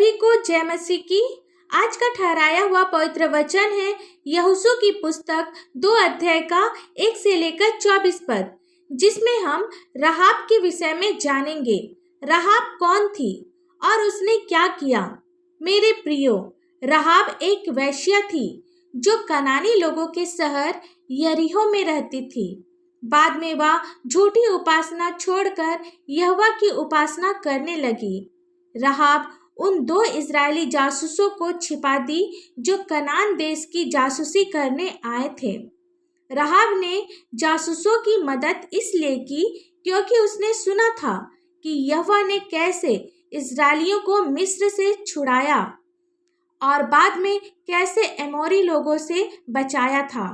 सभी को जय मसीह की। आज का ठहराया हुआ पवित्र वचन है यहोशू की पुस्तक 2 अध्याय का 1 से लेकर 24 पद, जिसमें हम राहाब के विषय में जानेंगे। राहाब कौन थी और उसने क्या किया? मेरे प्रियो, राहाब एक वेश्या थी जो कनानी लोगों के शहर यरीहो में रहती थी। बाद में वह झूठी उपासना छोड़कर यहोवा की उपासना करने लगी। राहाब उन 2 इजरायली जासूसों को छिपा दी जो कनान देश की जासूसी करने आए थे। राहाब ने जासूसों की मदद इसलिए की क्योंकि उसने सुना था कि यहोवा ने कैसे इजरायलियों को मिस्र से छुड़ाया और बाद में कैसे एमोरी लोगों से बचाया था।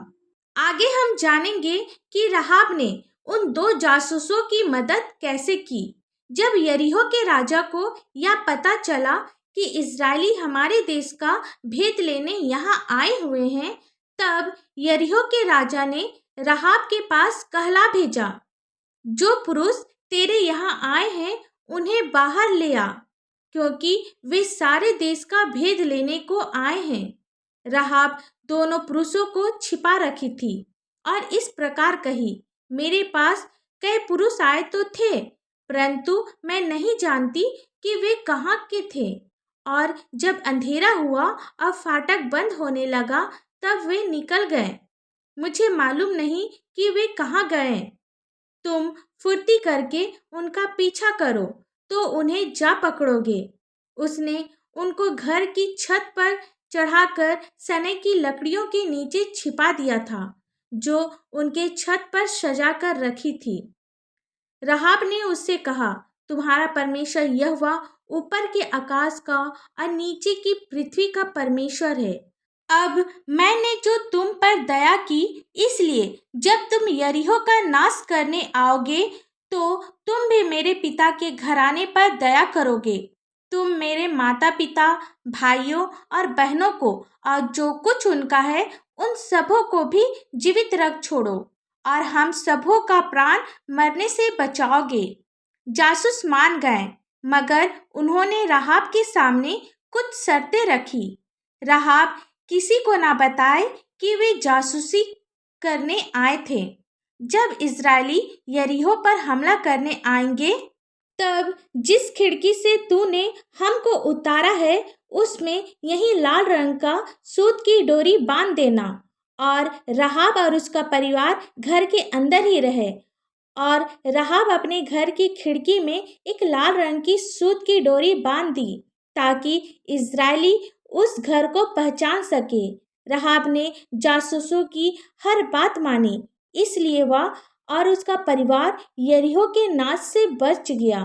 आगे हम जानेंगे कि राहाब ने उन 2 जासूसों की मदद कैसे की। जब यरीहो के राजा को यह पता चला कि इजरायली हमारे देश का भेद लेने यहाँ आए हुए हैं, तब यरीहो के राजा ने राहाब के पास कहला भेजा, जो पुरुष तेरे यहाँ आए हैं उन्हें बाहर ले आ, क्योंकि वे सारे देश का भेद लेने को आए हैं। राहाब दोनों पुरुषों को छिपा रखी थी और इस प्रकार कही, मेरे पास कई पुरुष आए तो थे, परंतु मैं नहीं जानती कि वे कहाँ के थे। और जब अंधेरा हुआ और फाटक बंद होने लगा तब वे निकल गए। मुझे मालूम नहीं कि वे कहाँ गए। तुम फुर्ती करके उनका पीछा करो तो उन्हें जा पकड़ोगे। उसने उनको घर की छत पर चढ़ाकर सने की लकड़ियों के नीचे छिपा दिया था, जो उनके छत पर सजा कर रखी थी। राहाब ने उससे कहा, तुम्हारा परमेश्वर यहोवा ऊपर के आकाश का और नीचे की पृथ्वी का परमेश्वर है। अब मैंने जो तुम पर दया की, इसलिए जब तुम यरीहो का नाश करने आओगे तो तुम भी मेरे पिता के घराने पर दया करोगे। तुम मेरे माता पिता, भाइयों और बहनों को और जो कुछ उनका है उन सबों को भी जीवित रख छोड़ो और हम सबों का प्राण मरने से बचाओगे। जासूस मान गए, मगर उन्होंने राहाब के सामने कुछ शर्तें रखी। राहाब किसी को ना बताए कि वे जासूसी करने आए थे। जब इजरायली यरीहो पर हमला करने आएंगे, तब जिस खिड़की से तूने हमको उतारा है उसमें यही लाल रंग का सूत की डोरी बांध देना और राहाब और उसका परिवार घर के अंदर ही रहे। और राहाब अपने घर की खिड़की में एक लाल रंग की सूत की डोरी बांध दी ताकि इजरायली उस घर को पहचान सके। राहाब ने जासूसों की हर बात मानी, इसलिए वह और उसका परिवार यरीहो के नाश से बच गया।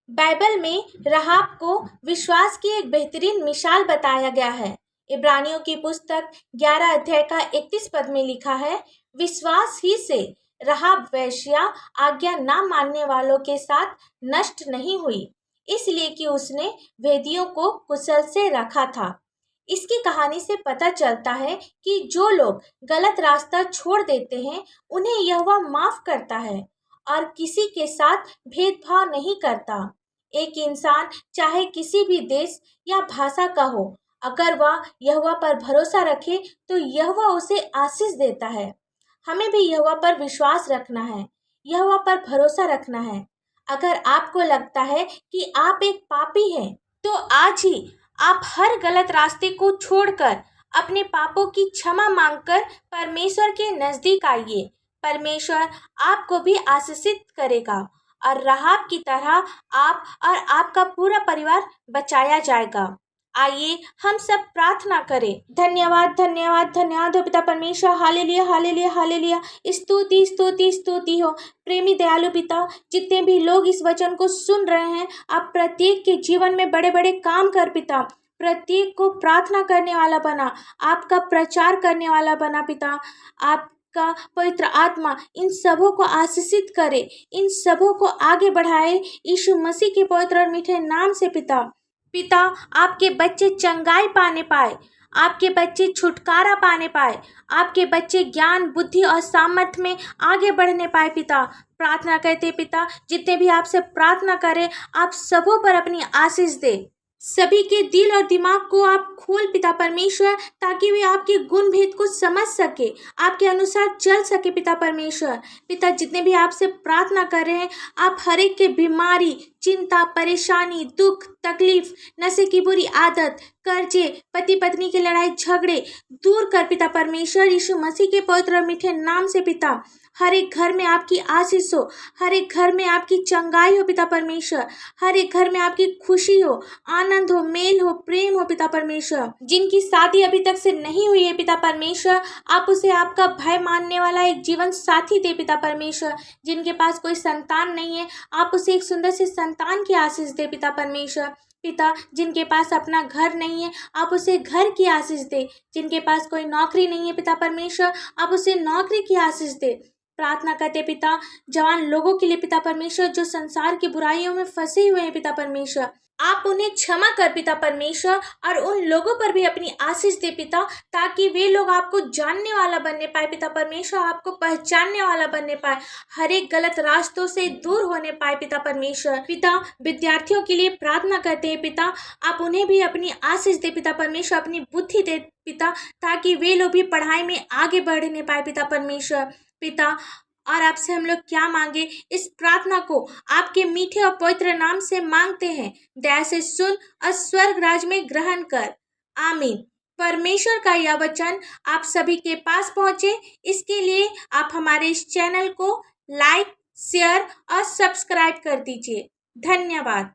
बाइबल में राहाब को विश्वास की एक बेहतरीन मिसाल बताया गया है। इब्रानियों की पुस्तक 11 अध्याय का 31 पद में लिखा है, विश्वास ही से राहाब वेश्या आज्ञा ना मानने वालों के साथ नष्ट नहीं हुई, इसलिए कि उसने वेदियों को कुशल से रखा था। इसकी कहानी से पता चलता है कि जो लोग गलत रास्ता छोड़ देते हैं उन्हें यहोवा माफ करता है और किसी के साथ भेदभाव नहीं करता। एक इंसान चाहे किसी भी देश या भाषा का हो, अगर वह यहोवा पर भरोसा रखे तो यहोवा उसे आशीष देता है। हमें भी यहोवा पर विश्वास रखना है, यहोवा पर भरोसा रखना है। अगर आपको लगता है कि आप एक पापी हैं, तो आज ही आप हर गलत रास्ते को छोड़कर अपने पापों की क्षमा मांगकर परमेश्वर के नजदीक आइए। परमेश्वर आपको भी आशीषित करेगा और राहाब की तरह आप और आपका पूरा परिवार बचाया जाएगा। आइए हम सब प्रार्थना करें। धन्यवाद धन्यवाद धन्यवाद हो पिता परमेश्वर, हालेलुया हालेलुया हालेलुया। स्तुति स्तुति स्तुति हो प्रेमी दयालु पिता। जितने भी लोग इस वचन को सुन रहे हैं, आप प्रत्येक के जीवन में बड़े बड़े काम कर पिता। प्रत्येक को प्रार्थना करने वाला बना, आपका प्रचार करने वाला बना पिता। आपका पवित्र आत्मा इन सबों को आशीषित करे, इन सबों को आगे बढ़ाए यीशु मसीह के पवित्र और मीठे नाम से पिता। आपके बच्चे चंगाई पाने पाए, आपके बच्चे छुटकारा पाने पाए, आपके बच्चे ज्ञान बुद्धि और सामर्थ्य में आगे बढ़ने पाए पिता। प्रार्थना करते पिता, जितने भी आपसे प्रार्थना करें आप सबों पर अपनी आशीष दे। सभी के दिल और दिमाग को आप खोल पिता परमेश्वर, ताकि वे आपके गुण भेद को समझ सके, आपके अनुसार चल सके पिता परमेश्वर। पिता, जितने भी आपसे प्रार्थना कर रहे हैं, आप हर एक के बीमारी, चिंता, परेशानी, दुख, तकलीफ, नशे की बुरी आदत, कर्जे, पति पत्नी की लड़ाई झगड़े दूर कर पिता परमेश्वर, यीशु मसीह के पवित्र और मीठे नाम से पिता। हर एक घर में आपकी आशीष हो, हर एक घर में आपकी चंगाई हो पिता परमेश्वर, हर एक घर में आपकी खुशी हो, आनंद हो, मेल हो, प्रेम हो पिता परमेश्वर। जिनकी शादी अभी तक से नहीं हुई है पिता परमेश्वर, आप उसे आपका भय मानने वाला एक जीवन साथी दे पिता परमेश्वर। जिनके पास कोई संतान नहीं है, आप उसे एक सुंदर सी संतान की आशीष दे पिता परमेश्वर। पिता, जिनके पास अपना घर नहीं है, आप उसे घर की आशीष दे। जिनके पास कोई नौकरी नहीं है पिता परमेश्वर, आप उसे नौकरी की आशीष दे। प्रार्थना करते पिता, जवान लोगों के लिए पिता परमेश्वर, जो संसार की बुराइयों में फंसे हुए हैं पिता परमेश्वर, आप उन्हें क्षमा कर पिता परमेश्वर, और उन लोगों पर भी अपनी आशीष दे पिता, ताकि वे लोग आपको जानने वाला बनने पाए पिता परमेश्वर, आपको पहचानने वाला बनने पाए, हर एक गलत रास्तों से दूर होने पाए पिता परमेश्वर। पिता, विद्यार्थियों के लिए प्रार्थना करते हैं पिता, आप उन्हें भी अपनी आशीष दे पिता परमेश्वर, अपनी बुद्धि दे पिता, ताकि वे लोग भी पढ़ाई में आगे बढ़ने पाए पिता परमेश्वर। पिता, और आपसे हम लोग क्या मांगे, इस प्रार्थना को आपके मीठे और पवित्र नाम से मांगते हैं। दया से सुन और स्वर्ग राज में ग्रहण कर। आमीन। परमेश्वर का यह वचन आप सभी के पास पहुंचे, इसके लिए आप हमारे इस चैनल को लाइक, शेयर और सब्सक्राइब कर दीजिए। धन्यवाद।